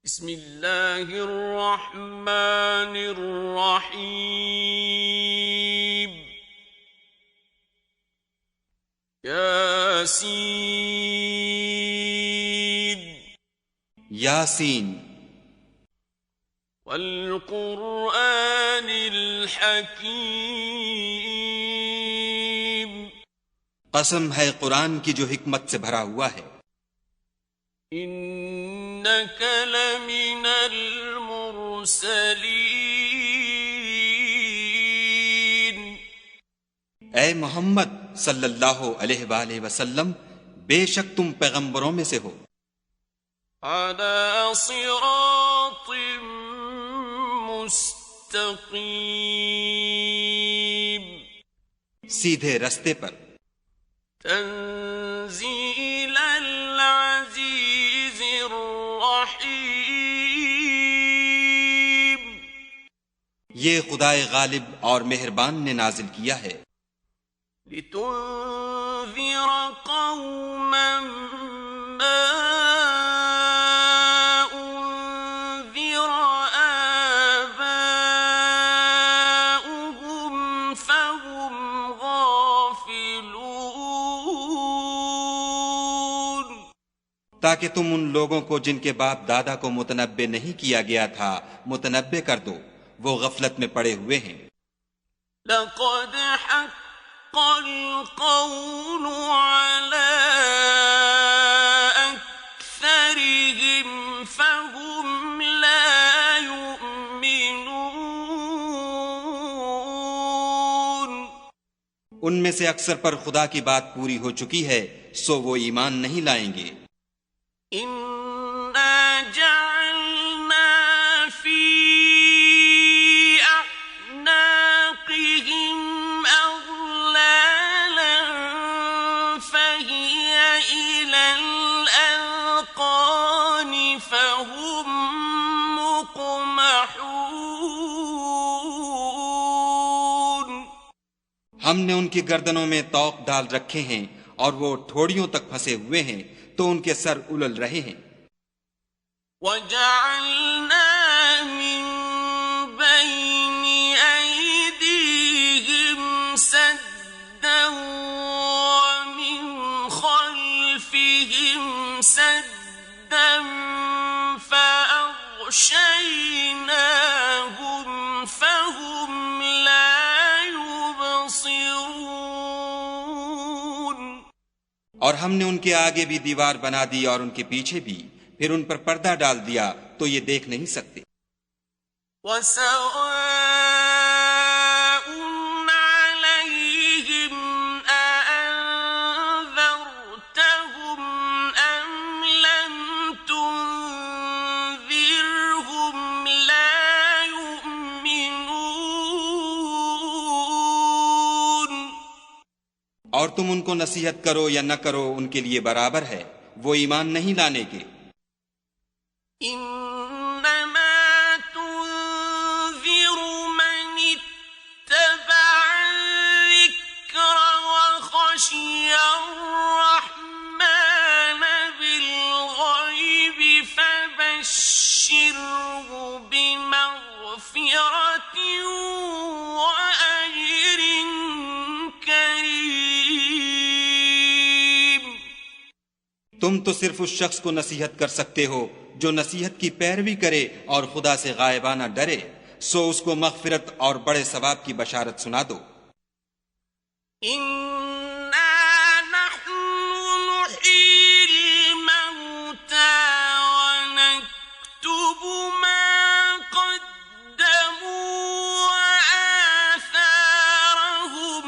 بسم اللہ الرحمن الرحیم یاسین یاسین والقرآن الحکیم قسم ہے قرآن کی جو حکمت سے بھرا ہوا ہے. انک لمن المرسلین اے محمد صلی اللہ علیہ وآلہ وسلم، بے شک تم پیغمبروں میں سے ہو. علی صراط مستقیم سیدھے رستے پر. تنزیل العزیز الرحیم یہ خدائے غالب اور مہربان نے نازل کیا ہے. لتنذر قوما ما انذر آباؤهم فهم غافلون تاکہ تم ان لوگوں کو جن کے باپ دادا کو متنبع نہیں کیا گیا تھا متنبع کر دو، وہ غفلت میں پڑے ہوئے ہیں. لقد حق القول على أكثرهم فهم لا يؤمنون ان میں سے اکثر پر خدا کی بات پوری ہو چکی ہے، سو وہ ایمان نہیں لائیں گے. إنا جعلنا في أعناقهم أغلالا فهي إلى الأذقان فهم مقمحون ہم نے ان کی گردنوں میں طوق ڈال رکھے ہیں اور وہ ٹھوڑیوں تک پھنسے ہوئے ہیں تو ان کے سر الل رہے ہیں. وَجَعَلْنَا مِن بَيْنِ أَيْدِيهِمْ سَدًّا وَمِنْ خَلْفِهِمْ سَدًّا فَأَغْشَيْنَاهُمْ فَهُمْ لَا يُبْصِرُونَ اور ہم نے ان کے آگے بھی دیوار بنا دی اور ان کے پیچھے بھی، پھر ان پر پردہ ڈال دیا تو یہ دیکھ نہیں سکتے. وَسَوَاءٌ عَلَيْهِمْ أَأَنذَرْتَهُمْ أَمْ لَمْ تُنذِرْهُمْ لَا يُؤْمِنُونَ اور تم ان کو نصیحت کرو یا نہ کرو ان کے لیے برابر ہے، وہ ایمان نہیں لانے کے. إنما تنذر من اتبع الذكر وخشي الرحمن بالغيب فبشره بمغفرة وأجر كريم. تم تو صرف اس شخص کو نصیحت کر سکتے ہو جو نصیحت کی پیروی کرے اور خدا سے غائبانہ ڈرے، سو اس کو مغفرت اور بڑے ثواب کی بشارت سنا دو. إنا نحن نحيي الموتى ونكتب ما قدموا وآثارهم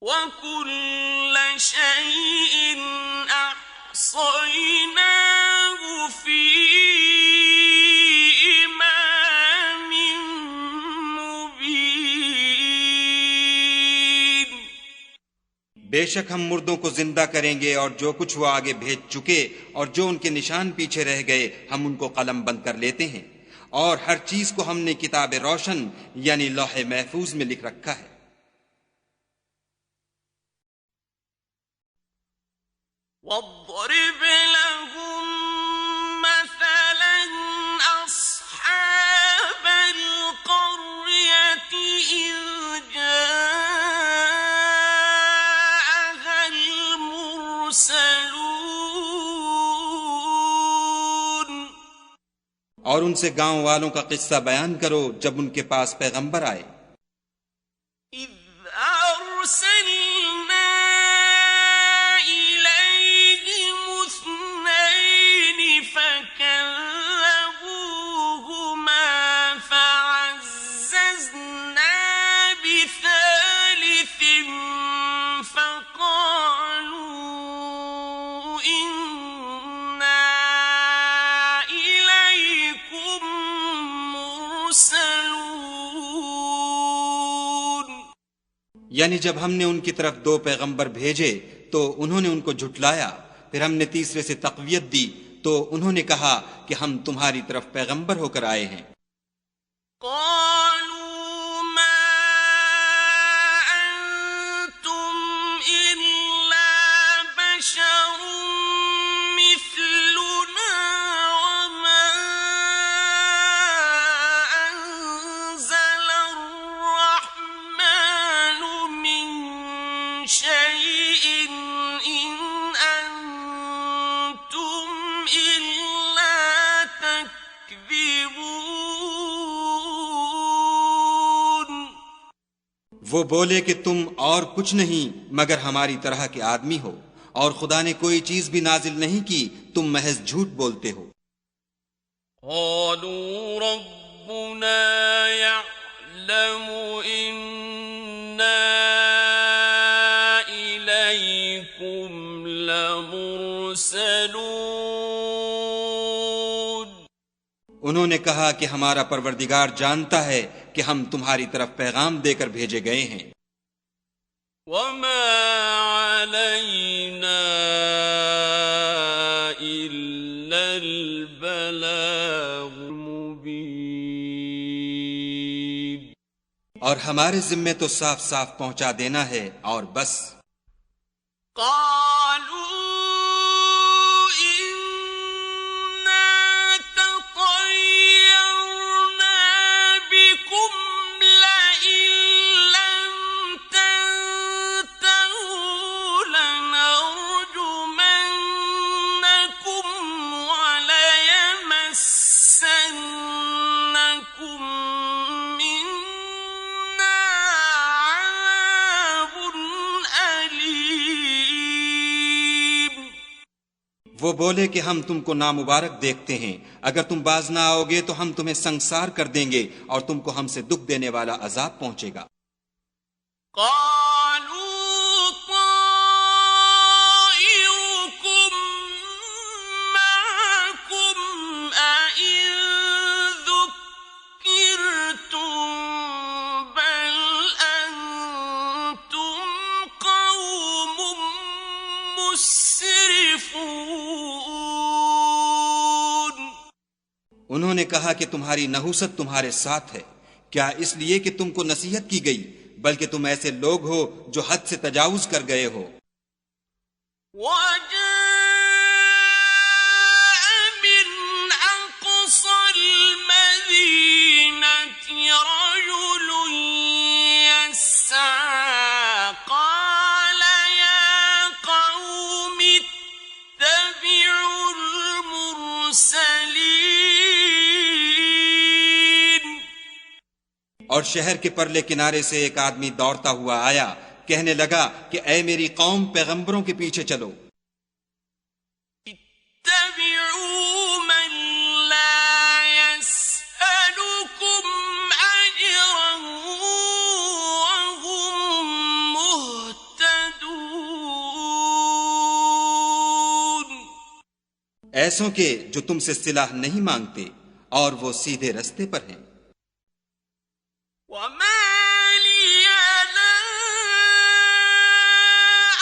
وكل شيء أحصيناه في إمام مبين. بے شک ہم مردوں کو زندہ کریں گے اور جو کچھ وہ آگے بھیج چکے اور جو ان کے نشان پیچھے رہ گئے ہم ان کو قلم بند کر لیتے ہیں، اور ہر چیز کو ہم نے کتاب روشن یعنی لوح محفوظ میں لکھ رکھا ہے. واضرب لهم مثلا أصحاب القرية إذ جاءها المرسلون اور ان سے گاؤں والوں کا قصہ بیان کرو جب ان کے پاس پیغمبر آئے. إذ أرسلنا إليهم اثنين فكذبوهما فعززنا بثالث فقالوا إنا إليكم مرسلون. یعنی جب ہم نے ان کی طرف 2 پیغمبر بھیجے تو انہوں نے ان کو جھٹلایا، پھر ہم نے تیسرے سے تقویت دی تو انہوں نے کہا کہ ہم تمہاری طرف پیغمبر ہو کر آئے ہیں. قالوا ما أنتم إلا بشر مثلنا وما أنزل الرحمن من شيء إن أنتم إلا تكذبون. وہ بولے کہ تم اور کچھ نہیں مگر ہماری طرح کے آدمی ہو، اور خدا نے کوئی چیز بھی نازل نہیں کی، تم محض جھوٹ بولتے ہو. قالوا ربنا يعلم إنا إليكم لمرسلون. انہوں نے کہا کہ ہمارا پروردگار جانتا ہے کہ ہم تمہاری طرف پیغام دے کر بھیجے گئے ہیں. وما علينا إلا البلاغ المبين. اور ہمارے ذمے تو صاف صاف پہنچا دینا ہے اور بس. قالوا إنا تطيرنا بكم لئن لم تنتهوا لنرجمنكم وليمسنكم منا عذاب أليم. وہ بولے کہ ہم تم کو نامبارک دیکھتے ہیں، اگر تم باز نہ آؤ گے تو ہم تمہیں سنسار کر دیں گے اور تم کو ہم سے دکھ دینے والا عذاب پہنچے گا. قالوا طائركم معكم أئن ذكرتم بل أنتم قوم مسرفون. انہوں نے کہا کہ تمہاری نحوست تمہارے ساتھ ہے، کیا اس لیے کہ تم کو نصیحت کی گئی، بلکہ تم ایسے لوگ ہو جو حد سے تجاوز کر گئے ہو. وجاء من أقصى المدينة رجل يسعى قال يا قوم اتبعوا المرسلين. اور شہر کے پرلے کنارے سے ایک آدمی دوڑتا ہوا آیا، کہنے لگا کہ اے میری قوم، پیغمبروں کے پیچھے چلو. اتبعوا من لا يسألكم أجرا وهم مهتدون. ایسوں کے جو تم سے صلاح نہیں مانگتے اور وہ سیدھے رستے پر ہیں. وما لي لا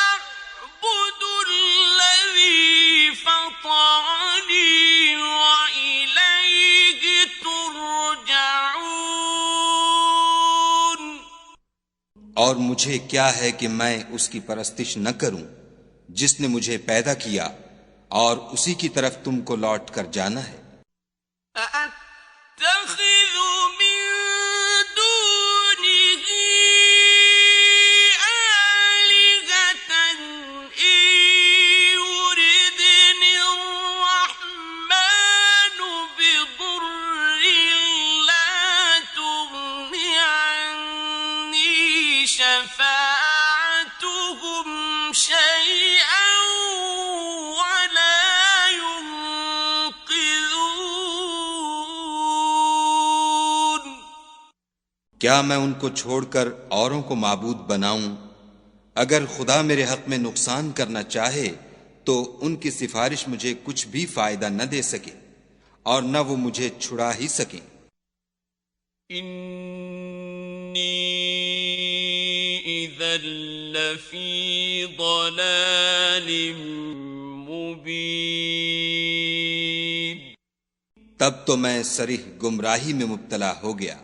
أعبد الذي فطرني وإليه ترجعون. اور مجھے کیا ہے کہ میں اس کی پرستش نہ کروں جس نے مجھے پیدا کیا اور اسی کی طرف تم کو لوٹ کر جانا ہے۔ أَأَتَّخِذُ مِن دُونِهِ آلِهَةً إِن يُرِدْنِ الرَّحْمَٰنُ بِضُرٍّ لَّا تُغْنِ عَنِّي شَفَاعَتُهُمْ شَيْئًا وَلَا يُنقِذُونِ۔ کیا میں ان کو چھوڑ کر اوروں کو معبود بناؤں؟ اگر خدا میرے حق میں نقصان کرنا چاہے تو ان کی سفارش مجھے کچھ بھی فائدہ نہ دے سکے اور نہ وہ مجھے چھڑا ہی سکیں۔ إِنِّي إِذًا لَّفِي ضَلَالٍ مُّبِينٍ۔ تب تو میں صریح گمراہی میں مبتلا ہو گیا۔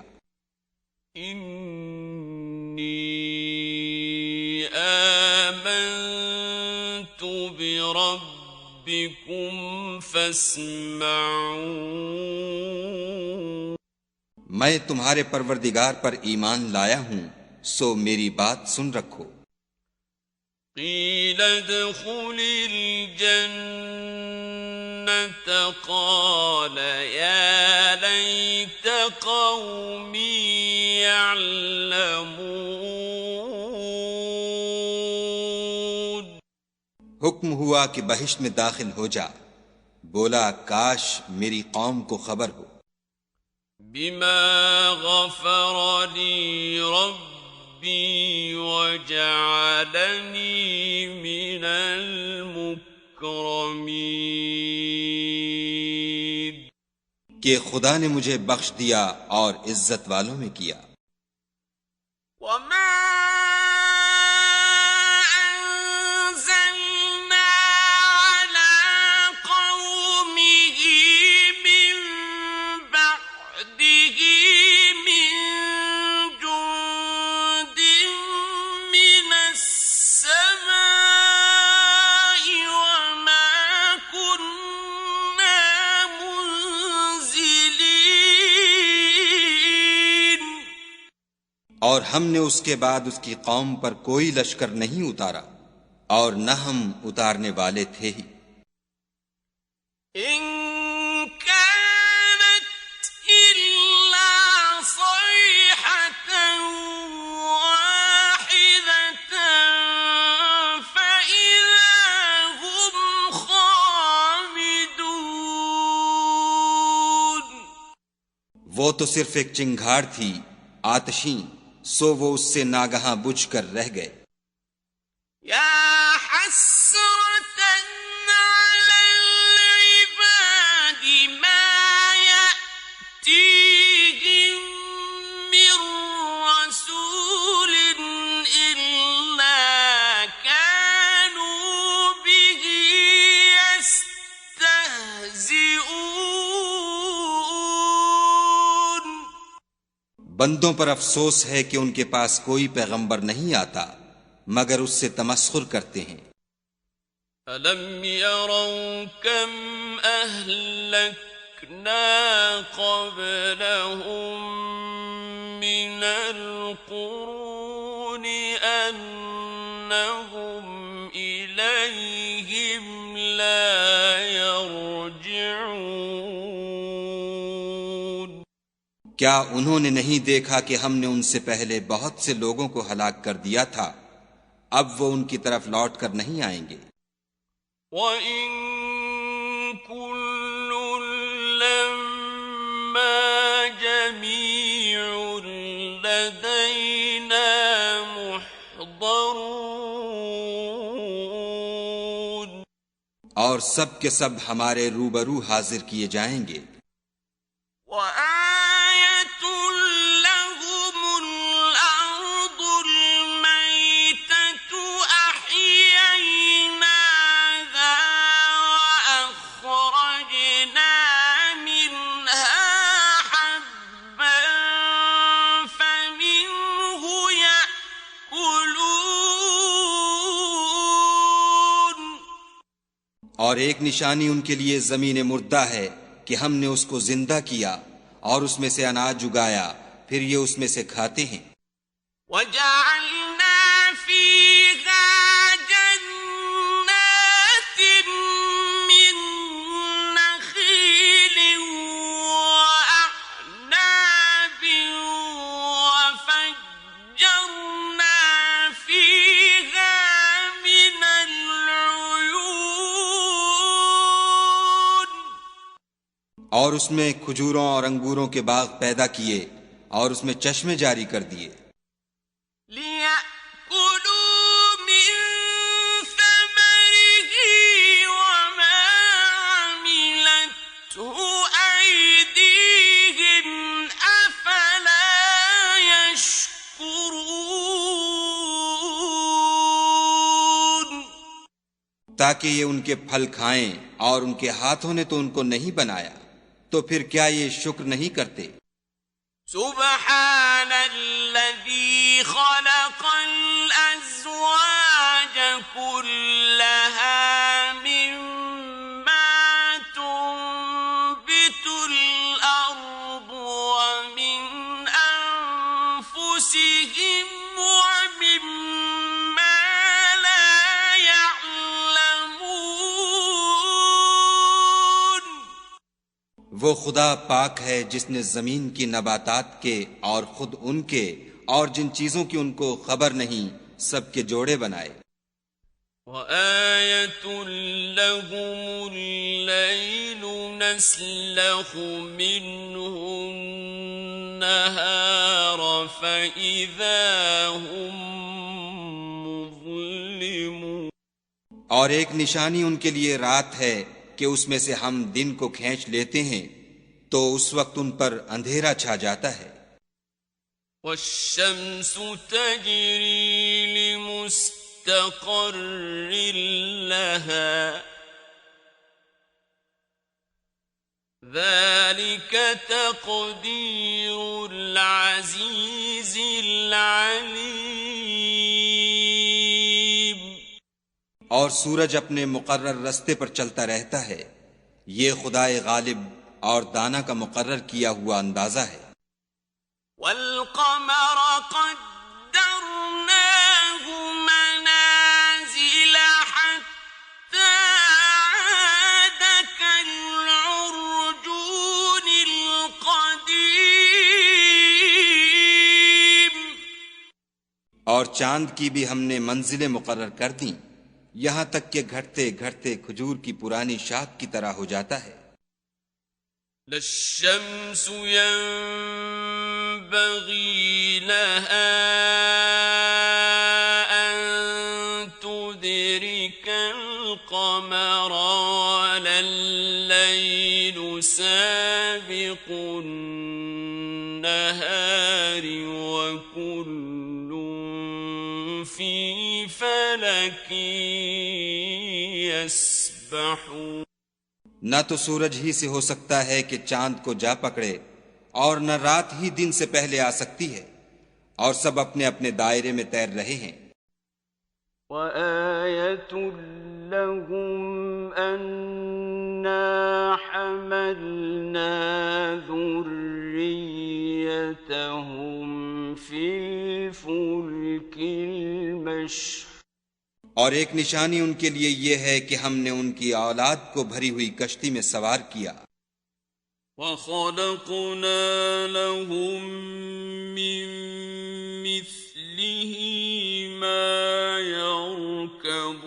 إِنِّي آمَنتُ بِرَبِّكُمْ فَاسْمَعُونِ۔ میں تمہارے پروردگار پر ایمان لایا ہوں، سو میری بات سن رکھو۔ قِيلَ ادْخُلِ الْجَنَّةَ قَالَ يَا لَيْتَ قَوْمِي يَعْلَمُونَ۔ حکم ہوا کہ بہشت میں داخل ہو جا، بولا کاش میری قوم کو خبر ہو۔ بِمَا غَفَرَ لِي رَبِّي وَجَعَلَنِي مِنَ الْمُكْرَمِينَ۔ کہ خدا نے مجھے بخش دیا اور عزت والوں میں کیا۔ وَمَا أَنزَلْنَا عَلَىٰ قَوْمِهِ مِن بَعْدِهِ مِن جُندٍ مِّنَ السَّمَاءِ وَمَا كُنَّا مُنزِلِينَ۔ اور ہم نے اس کے بعد اس کی قوم پر کوئی لشکر نہیں اتارا اور نہ ہم اتارنے والے تھے ہی۔ إِن كَانَتْ إِلَّا صَيْحَةً وَاحِدَةً فَإِذَا هُمْ خَامِدُونَ۔ وہ تو صرف ایک چنگھاڑ تھی آتشیں، سو وہ اس سے ناگہاں بجھ کر رہ گئے۔ يَا حَسْرَةً عَلَى الْعِبَادِ مَا يَأْتِيهِم مِّن رَّسُولٍ إِلَّا كَانُوا بِهِ يَسْتَهْزِئُونَ۔ بندوں پر افسوس ہے کہ ان کے پاس کوئی پیغمبر نہیں آتا مگر اس سے تمسخر کرتے ہیں۔ أَلَمْ يَرَوْا كَمْ أَهْلَكْنَا قَبْلَهُم مِّنَ الْقُرُونِ أَنَّهُمْ إِلَيْهِمْ لَا يَرْجِعُونَ۔ کیا انہوں نے نہیں دیکھا کہ ہم نے ان سے پہلے بہت سے لوگوں کو ہلاک کر دیا تھا، اب وہ ان کی طرف لوٹ کر نہیں آئیں گے۔ وَإِن كُلٌّ لَّمَّا جَمِيعٌ لَّدَيْنَا مُحْضَرُونَ۔ اور سب کے سب ہمارے روبرو حاضر کیے جائیں گے۔ وَآيَةٌ لَّهُمُ الْأَرْضُ الْمَيْتَةُ أَحْيَيْنَاهَا وَأَخْرَجْنَا مِنْهَا حَبًّا فَمِنْهُ يَأْكُلُونَ۔ اور ایک نشانی ان کے لیے زمین مردہ ہے کہ ہم نے اس کو زندہ کیا اور اس میں سے اناج اگایا، پھر یہ اس میں سے کھاتے ہیں۔ وَجَعَلْنَا فِيهَا جَنَّاتٍ مِّن نَّخِيلٍ وَأَعْنَابٍ وَفَجَّرْنَا فِيهَا مِنَ الْعُيُونِ، اور اس میں کھجوروں اور انگوروں کے باغ پیدا کیے اور اس میں چشمے جاری کر دیے، لِيَأْكُلُوا مِن ثَمَرِهِ وَمَا عَمِلَتْهُ أَيْدِيهِمْ أَفَلَا يَشْكُرُونَ، تاکہ یہ ان کے پھل کھائیں، اور ان کے ہاتھوں نے تو ان کو نہیں بنایا، تو پھر کیا یہ شکر نہیں کرتے؟ سبحان الذي خلق الأزواج كلها مما تنبت الأرض ومن أنفسهم ومما لا يعلمون۔ وہ خدا پاک ہے جس نے زمین کی نباتات کے اور خود ان کے اور جن چیزوں کی ان کو خبر نہیں سب کے جوڑے بنائے۔ وَآيَةٌ لَّهُمُ اللَّيْلُ نَسْلَخُ مِنْهُ النَّهَارَ فَإِذَا هُمْ مُظْلِمُونَ، اور ایک نشانی ان کے لیے رات ہے کہ اس میں سے ہم دن کو کھینچ لیتے ہیں تو اس وقت ان پر اندھیرا چھا جاتا ہے۔ وَالشَّمْسُ تَجْرِي لِمُسْتَقَرٍّ لَّهَا ذَلِكَ تَقْدِيرُ الْعَزِيزِ الْعَلِيمِ۔ اور سورج اپنے مقرر رستے پر چلتا رہتا ہے، یہ خدائے غالب اور دانا کا مقرر کیا ہوا اندازہ ہے۔ وَالْقَمَرَ قَدَّرْنَاهُ مَنَازِلَ حَتَّى عَادَ كَالْعُرْجُونِ الْقَدِيمِ، اور چاند کی بھی ہم نے منزلیں مقرر کر دیں، یہاں تک کہ گھٹتے گھٹتے کھجور کی پرانی شاخ کی طرح ہو جاتا ہے۔ لَلشَّمْسُ يَنبَغِي لَهَا أَن تُدْرِكَ الْقَمَرَ وَلَا اللَّيْلُ سَابِقُ النَّهَارِ وَكُلٌّ فِي فَلَكٍ يَسْبَحُونَ۔ نہ تو سورج ہی سے ہو سکتا ہے کہ چاند کو جا پکڑے، اور نہ رات ہی دن سے پہلے آ سکتی ہے، اور سب اپنے اپنے دائرے میں تیر رہے ہیں۔ وَآيَةٌ لَّهُمْ أَنَّا حَمَلْنَا ذُرِّيَّتَهُمْ فِي الْفُلْكِ الْمَشْحُونِ، اور ایک نشانی ان کے لیے یہ ہے کہ ہم نے ان کی اولاد کو بھری ہوئی کشتی میں سوار کیا۔ وَخَلَقْنَا لَهُم مِّن مِّثْلِهِ مَا يَرْكَبُونَ،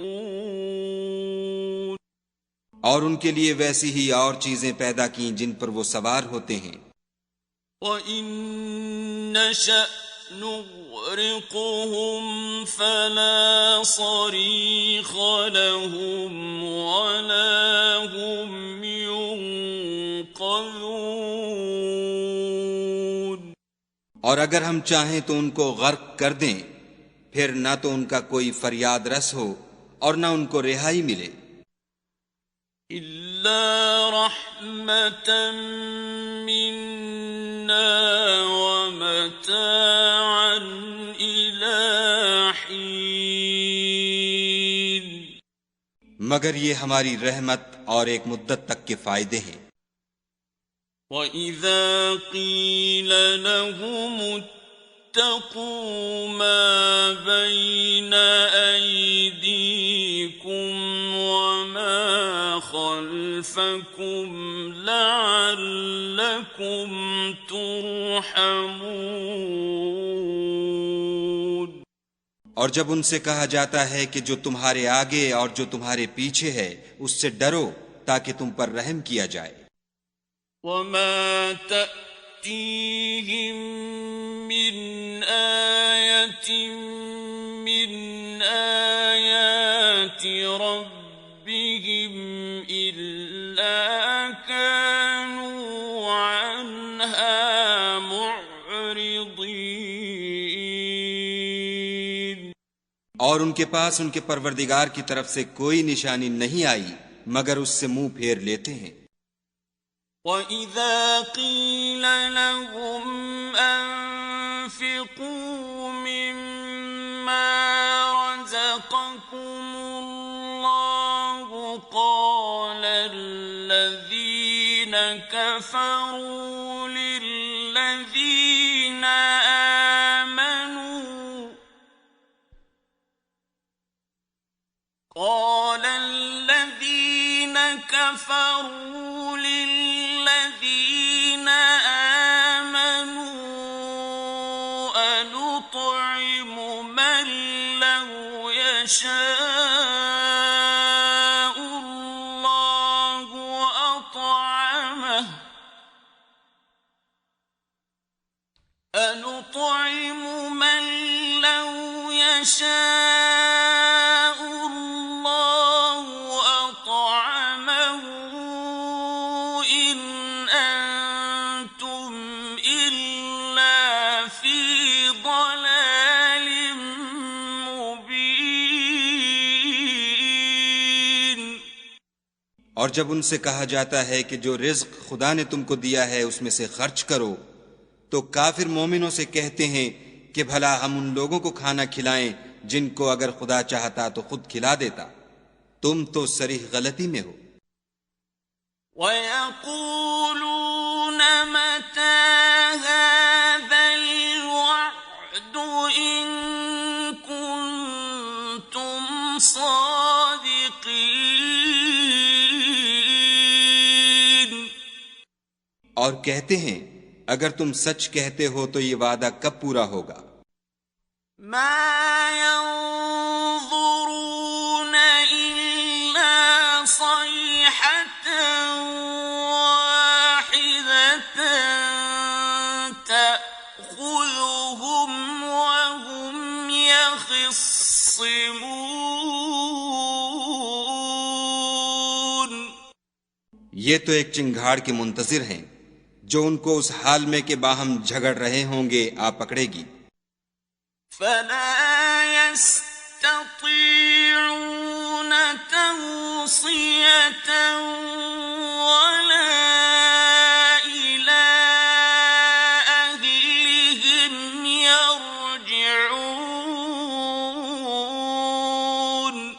اور ان کے لیے ویسی ہی اور چیزیں پیدا کیں جن پر وہ سوار ہوتے ہیں۔ وَإِن نَّشَأْ نُغْرِقْهُمْ فَلَا صَرِيخَ لَهُمْ وَلَا هُمْ يُنقَذُونَ، اور اگر ہم چاہیں تو ان کو غرق کر دیں، پھر نہ تو ان کا کوئی فریاد رس ہو اور نہ ان کو رہائی ملے۔ إِلَّا رَحْمَةً مِّنَّا وَمَتَاعًا إِلَىٰ حِينٍ، مگر یہ ہماری رحمت اور ایک مدت تک کے فائدے ہیں۔ وَإِذَا قِيلَ لَهُمُ اتَّقُوا مَا بَيْنَ أَيْدِيكُمْ وَمَا خَلْفَكُمْ لَعَلَّكُمْ تُرْحَمُونَ۔ اور جب ان سے کہا جاتا ہے کہ جو تمہارے آگے اور جو تمہارے پیچھے ہے اس سے ڈرو تاکہ تم پر رحم کیا جائے۔ وَمَا تَأْتِيهِم مِّنْ آيَةٍ مِّنْ آيَاتِ رَبِّهِمْ إِلَّا كَانُوا عَنْهَا مُعْرِضِينَ۔ اور ان کے پاس ان کے پروردگار کی طرف سے کوئی نشانی نہیں آئی مگر اس سے منہ پھیر لیتے ہیں۔ وَإِذَا قِيلَ لَهُمْ أَنفِقُوا مِمَّا رَزَقَكُمُ اللَّهُ قَالَ الَّذِينَ كَفَرُوا لِلَّذِينَ آمَنُوا أَنُطْعِمُ مَن لَّوْ يَشَاءُ اللَّهُ أَطْعَمَهُ أَنُطْعِمُ مَن لَّوْ يَشَاءُ اللَّهُ أَطْعَمَهُ إِنْ أَنتُمْ إِلَّا فِي ضَلَالٍ مُّبِينٍ۔ اور جب ان سے کہا جاتا ہے کہ جو رزق خدا نے تم کو دیا ہے اس میں سے خرچ کرو تو کافر مومنوں سے کہتے ہیں کہ بھلا ہم ان لوگوں کو کھانا کھلائیں جن کو اگر خدا چاہتا تو خود کھلا دیتا، تم تو صریح غلطی میں ہو۔ وَيَقُولُونَ مَتَىٰ هَٰذَا الْوَعْدُ إِن كُنتُمْ صَادِقِينَ۔ اور کہتے ہیں اگر تم سچ کہتے ہو تو یہ وعدہ کب پورا ہوگا؟ مَا يَنظُرُونَ إِلَّا صَيْحَةً وَاحِدَةً تَأْخُذُهُمْ وَهُمْ يَخِصِّمُونَ۔ یہ تو ایک چنگھاڑ کے منتظر ہیں جو ان کو اس حال میں کہ باہم جھگڑ رہے ہوں گے آ پکڑے گی۔ فَلَا يَسْتَطِيعُونَ تَوْصِيَةً وَلَا إِلَىٰ أَهْلِهِمْ يَرْجِعُونَ۔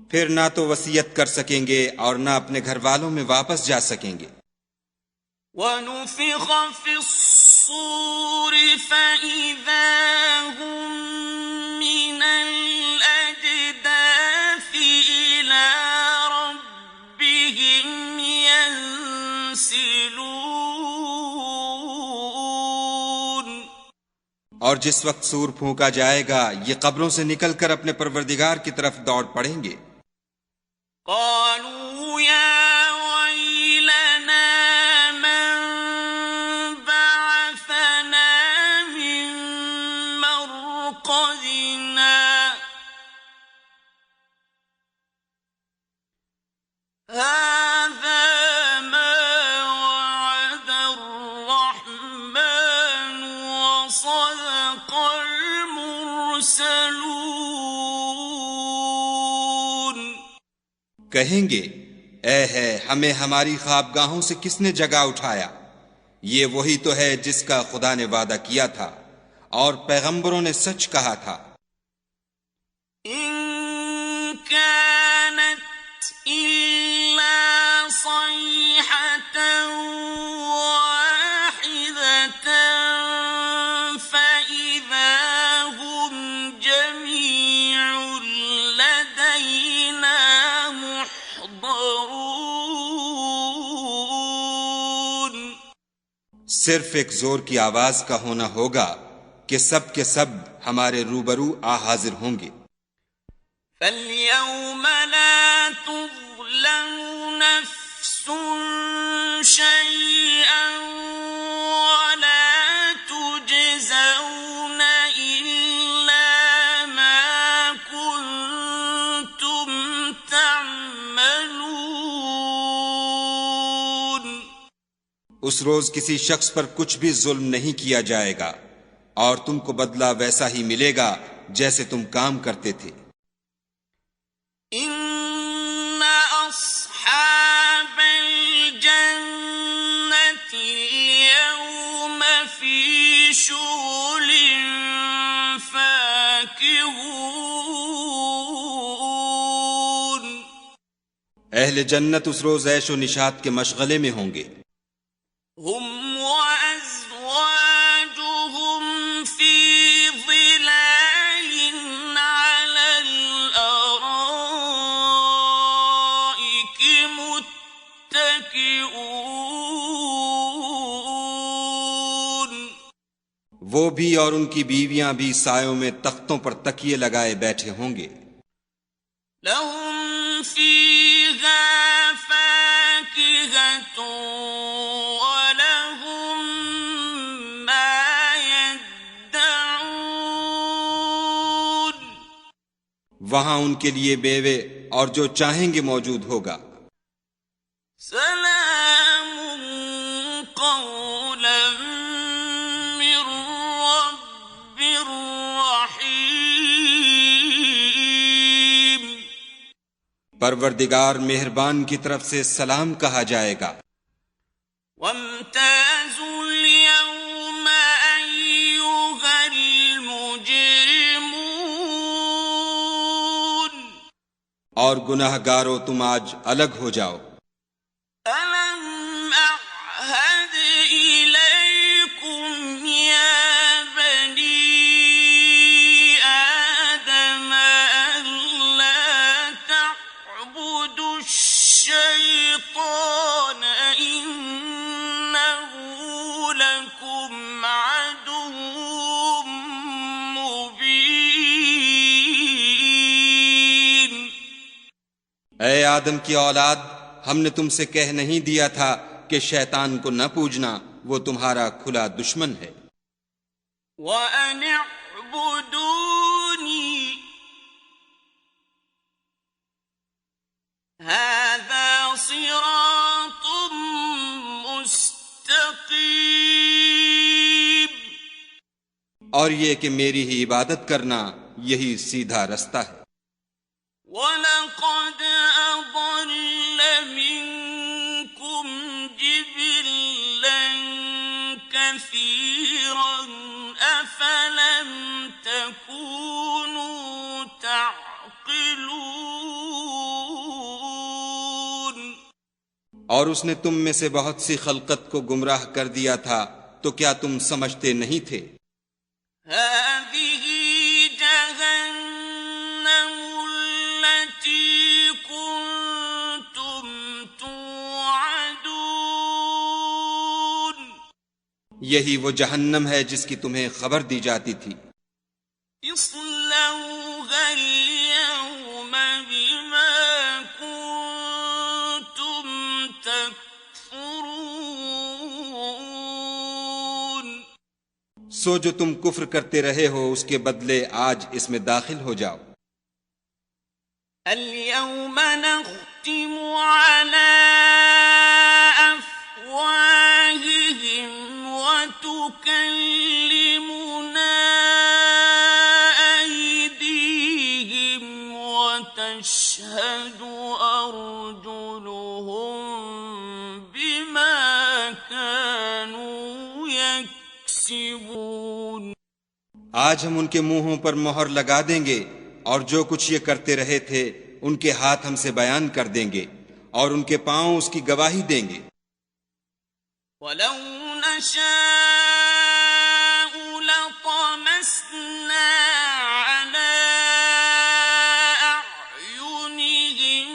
پھر نہ تو وصیت کر سکیں گے اور نہ اپنے گھر والوں میں واپس جا سکیں گے۔ وَنُفِخَ فِي الصُّورِ فَإِذَا هُم مِّنَ الْأَجْدَاثِ إِلَىٰ رَبِّهِمْ يَنسِلُونَ۔ اور جس وقت سور پھونکا جائے گا یہ قبروں سے نکل کر اپنے پروردگار کی طرف دوڑ پڑیں گے۔ قالوا يا ويلنا من بعثنا من مرقدنا هذا ما وعد الرحمن وصدق المرسلون۔ کہیں گے اے ہے ہمیں ہماری خوابگاہوں سے کس نے جگا اٹھایا، یہ وہی تو ہے جس کا خدا نے وعدہ کیا تھا اور پیغمبروں نے سچ کہا تھا۔ إن كانت إلا صيحة واحدة فإذا هم جميع لدينا محضرون. صرف ایک زور کی آواز کا ہونا ہوگا کہ سب کے سب ہمارے روبرو آ حاضر ہوں گے. فَالْيَوْمَ لَا تُظْلَمُ نَفْسٌ شَيْئًا وَلَا تُجْزَوْنَ إِلَّا مَا كُنتُمْ تَعْمَلُونَ. اس روز کسی شخص پر کچھ بھی ظلم نہیں کیا جائے گا اور تم کو بدلہ ویسا ہی ملے گا جیسے تم کام کرتے تھے. إِنَّ أَصْحَابَ الْجَنَّةِ الْيَوْمَ فِي شُغُلٍ فَاكِهُونَ. اہل جنت اس روز عیش و نشاط کے مشغلے میں ہوں گے. هُمْ وَأَزْوَاجُهُمْ فِي ظِلَالٍ عَلَى الْأَرَائِكِ مُتَّكِئُونَ. وہ بھی اور ان کی بیویاں بھی سایوں میں تختوں پر تکیے لگائے بیٹھے ہوں گے. لَهُمْ فِيهَا فَاكِهَةٌ وَلَهُمْ مَا يَدَّعُونَ. وہاں ان کے لیے بیوے اور جو چاہیں گے موجود ہوگا. سلام قولا من رب رحیم. پروردگار مہربان کی طرف سے سلام کہا جائے گا. وامتازوا اليوم أيها المجرمون. اور گناہ گارو تم آج الگ ہو جاؤ. ألم أعهد إليكم يا بني آدم ألا تعبدوا الشيطان إنه لكم عدو مبين. اے آدم کی اولاد، ہم نے تم سے کہہ نہیں دیا تھا کہ شیطان کو نہ پوجنا، وہ تمہارا کھلا دشمن ہے. وَأَنِ اعْبُدُونِي هَذَا صِرَاطٌ مُسْتَقِيمٌ. اور یہ کہ میری ہی عبادت کرنا یہی سیدھا رستہ ہے. وَلَقَدْ أَضَلَّ مِنكُمْ جِبِلًّا كَثِيرًا أَفَلَمْ تَكُونُوا تَعْقِلُونَ. اور اس نے تم میں سے بہت سی خلقت کو گمراہ کر دیا تھا، تو کیا تم سمجھتے نہیں تھے؟ هَذِهِ جَهَنَّمُ الَّتِي كُنتُمْ تُوعَدُونَ. یہی وہ جہنم ہے جس کی تمہیں خبر دی جاتی تھی. اصلوها اليوم بما كنتم تكفرون. سو جو تم کفر کرتے رہے ہو اس کے بدلے آج اس میں داخل ہو جاؤ. اليوم نختم على أفواههم وتكلمنا أيديهم وتشهد أرجلهم بما كانوا يكسبون. آج ہم ان کے منہوں پر مہر لگا دیں گے اور جو کچھ یہ کرتے رہے تھے ان کے ہاتھ ہم سے بیان کر دیں گے اور ان کے پاؤں اس کی گواہی دیں گے۔ وَلَوْ نَشَاءُ لَطَمَسْنَا عَلَىٰ أَعْيُنِهِمْ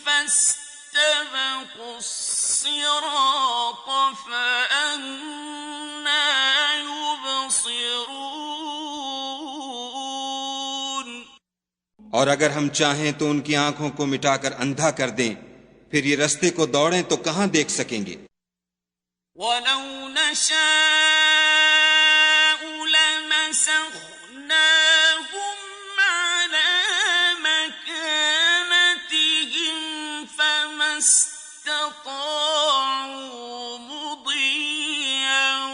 فَاسْتَبَقُوا الصِّرَاطَ فَأَنَّىٰ يُبْصِرُونَ۔ اور اگر ہم چاہیں تو ان کی آنکھوں کو مٹا کر اندھا کر دیں، پھر یہ رستے کو دوڑیں تو کہاں دیکھ سکیں گے؟ وَلَوْ نَشَاءُ لَمَسَخْنَاهُمْ عَلَىٰ مَكَانَتِهِمْ فَمَا اسْتَطَاعُوا مُضِيًّا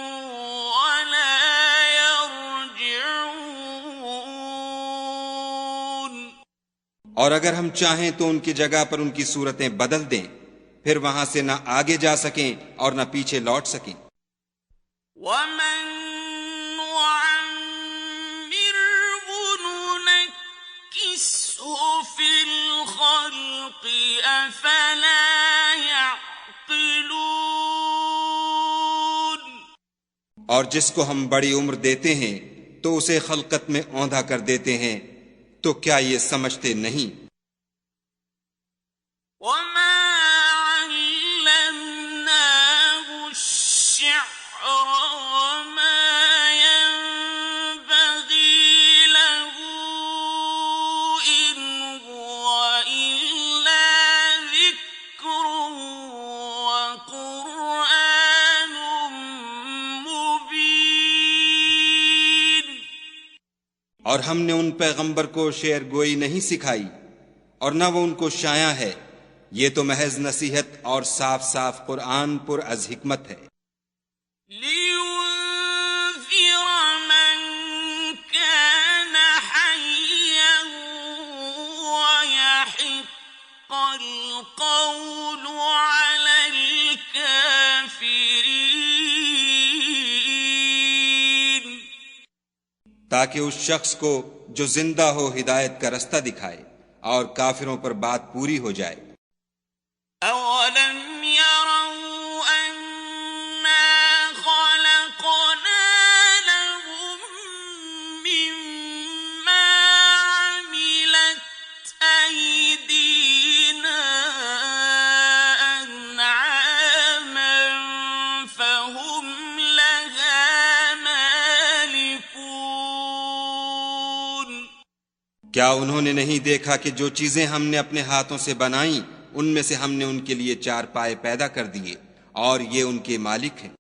وَلَا يَرْجِعُونَ۔ اور اگر ہم چاہیں تو ان کی جگہ پر ان کی صورتیں بدل دیں، پھر وہاں سے نہ آگے جا سکیں اور نہ پیچھے لوٹ سکیں۔ وَمَن نُّعَمِّرْهُ نُنَكِّسْهُ فِي الْخَلْقِ أَفَلَا يَعْقِلُونَ۔ اور جس کو ہم بڑی عمر دیتے ہیں تو اسے خلقت میں اوندھا کر دیتے ہیں، تو کیا یہ سمجھتے نہیں؟ وَمَا عَلَّمْنَاهُ الشِّعْرَ وَمَا يَنبَغِي لَهُ إِنْ هُوَ إِلَّا ذِكْرٌ وَقُرْآنٌ مُّبِينٌ۔ اور ہم نے ان پیغمبر کو شعر گوئی نہیں سکھائی اور نہ وہ ان کو شایع ہے، یہ تو محض نصیحت اور صاف صاف قرآن پر از حکمت ہے۔ لِيُنذِرَ مَن كَانَ حَيًّا وَيَحِقَّ الْقَوْلُ عَلَى الْكَافِرِينَ۔ تاکہ اس شخص کو جو زندہ ہو ہدایت کا رستہ دکھائے اور کافروں پر بات پوری ہو جائے۔ أَوَلَمْ يَرَوْا أَنَّا خَلَقْنَا لَهُم مِّمَّا عَمِلَتْ أَيْدِينَا أَنْعَامًا فَهُمْ لَهَا مَالِكُونَ۔ کیا انہوں نے نہیں دیکھا کہ جو چیزیں ہم نے اپنے ہاتھوں سے بنائیں ان میں سے ہم نے ان کے لیے چار پائے پیدا کر دیے اور یہ ان کے مالک ہیں۔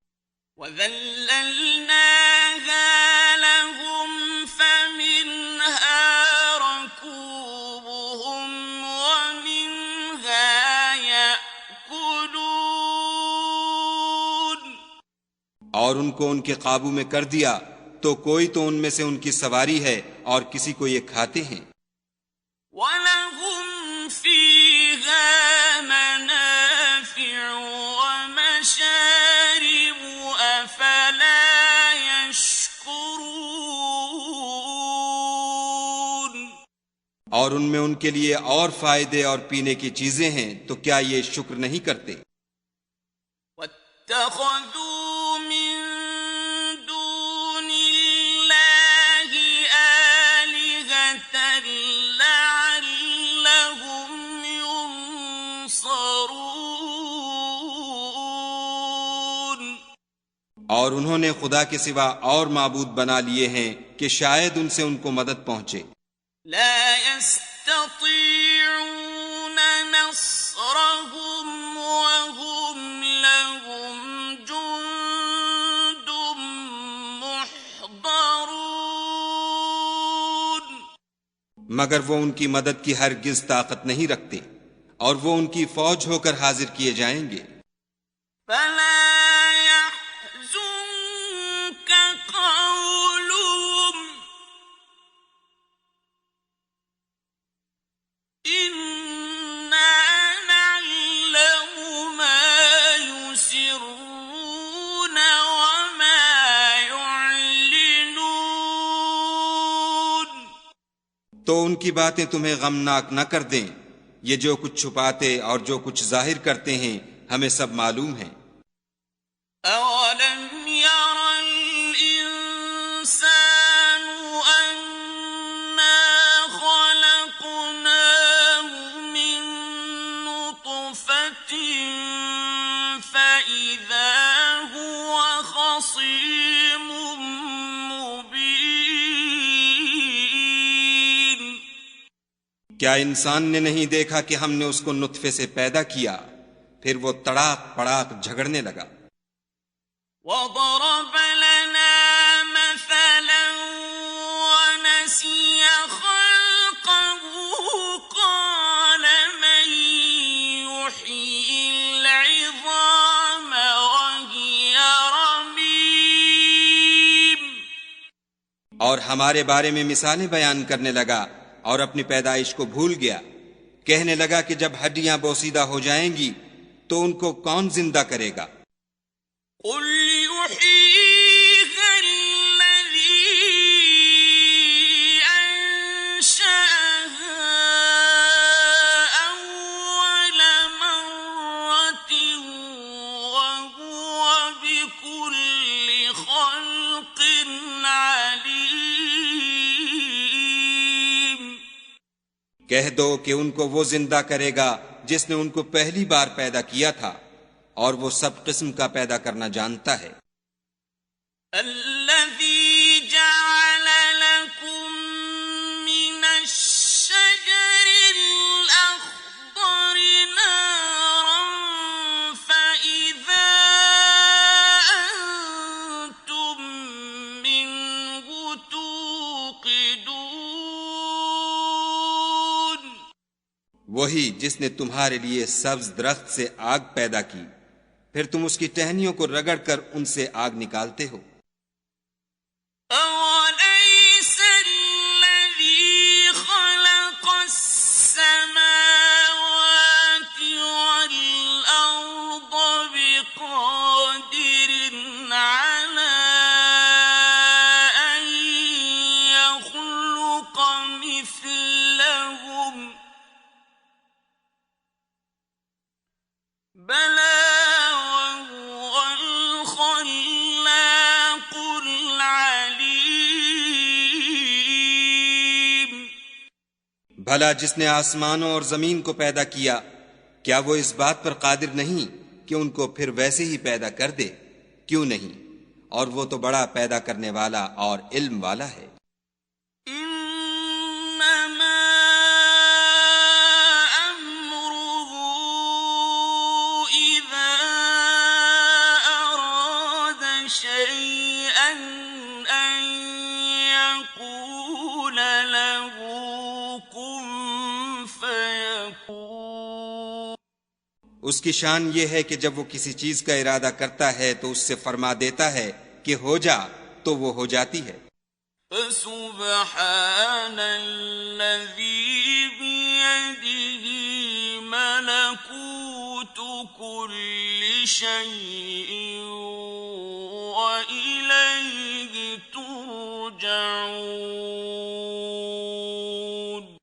وَذَلَّلْنَاهَا لَهُمْ فَمِنْهَا رَكُوبُهُمْ وَمِنْهَا يَأْكُلُونَ۔ اور ان کو ان کے قابو میں کر دیا تو کوئی تو ان میں سے ان کی سواری ہے اور کسی کو یہ کھاتے ہیں۔ وَلَهُمْ فِيهَا مَنَافِعُ وَمَشَارِبُ أَفَلَا يَشْكُرُونَ۔ اور ان میں ان کے لیے اور فائدے اور پینے کی چیزیں ہیں، تو کیا یہ شکر نہیں کرتے؟ وَاتَّخَذُوا مِن دُونِ اللَّهِ آلِهَةً لَّعَلَّهُمْ يُنصَرُونَ۔ اور انہوں نے خدا کے سوا اور معبود بنا لیے ہیں کہ شاید ان سے ان کو مدد پہنچے۔ لا يستطيعون نصرهم وهم لهم جند محضرون۔ مگر وہ ان کی مدد کی ہرگز طاقت نہیں رکھتے اور وہ ان کی فوج ہو کر حاضر کیے جائیں گے۔ فلا يحزنك قولهم إنا نعلم ما يسرون وما يعلنون۔ تو ان کی باتیں تمہیں غمناک نہ کر دیں، یہ جو کچھ چھپاتے اور جو کچھ ظاہر کرتے ہیں ہمیں سب معلوم ہے۔ أَوَلَمْ يَرَ الْإِنسَانُ أَنَّا خَلَقْنَاهُ مِن نُّطْفَةٍ فَإِذَا هُوَ خَصِيمٌ مُّبِينٌ۔ کیا انسان نے نہیں دیکھا کہ ہم نے اس کو نطفے سے پیدا کیا، پھر وہ تڑاک پڑاک جھگڑنے لگا۔ وَضَرَبَ لَنَا مَثَلًا وَنَسِيَ خَلْقَهُ قَالَ مَن يُحْيِي الْعِظَامَ وَهِيَ رَمِيمٌ۔ اور ہمارے بارے میں مثالیں بیان کرنے لگا اور اپنی پیدائش کو بھول گیا، کہنے لگا کہ جب ہڈیاں بوسیدہ ہو جائیں گی تو ان کو کون زندہ کرے گا؟ قُلْ يُحْيِيهَا الَّذِي أَنشَأَهَا أَوَّلَ مَرَّةٍ وَهُوَ بِكُلِّ خَلْقٍ عَلِيمٌ۔ کہہ دو کہ ان کو وہ زندہ کرے گا جس نے ان کو پہلی بار پیدا کیا تھا، اور وہ سب قسم کا پیدا کرنا جانتا ہے۔ الذي جعل لكم من الشجر الأخضر نارا فإذا أنتم منه توقدون۔ وہی جس نے تمہارے لیے سبز درخت سے آگ پیدا کی، پھر تم اس کی ٹہنیوں کو رگڑ کر ان سے آگ نکالتے ہو۔ أَوَلَيْسَ الَّذِي خَلَقَ السَّمَاوَاتِ وَالْأَرْضَ بِقَادِرٍ عَلَىٰ أَن يَخْلُقَ مِثْلَهُم؟ بَلَىٰ وَهُوَ الْخَلَّاقُ الْعَلِيمُ۔ بھلا جس نے آسمانوں اور زمین کو پیدا کیا، کیا وہ اس بات پر قادر نہیں کہ ان کو پھر ویسے ہی پیدا کر دے؟ کیوں نہیں، اور وہ تو بڑا پیدا کرنے والا اور علم والا ہے۔ إِنَّمَا أَمْرُهُ إِذَا أَرَادَ شَيْئًا أَن يَقُولَ لَهُ كُن فَيَكُونُ۔ اس کی شان یہ ہے کہ جب وہ کسی چیز کا ارادہ کرتا ہے تو اس سے فرما دیتا ہے کہ ہو جا، تو وہ ہو جاتی ہے۔ فَسُبْحَانَ الَّذِي بِيَدِهِ مَلَكُوتُ كُلِّ شَيْءٍ وَإِلَيْهِ تُرْجَعُونَ۔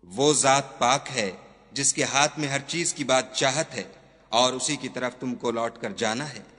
وہ ذات پاک ہے جس کے ہاتھ میں ہر چیز کی بات چاہت ہے، اور اسی کی طرف تم کو لوٹ کر جانا ہے۔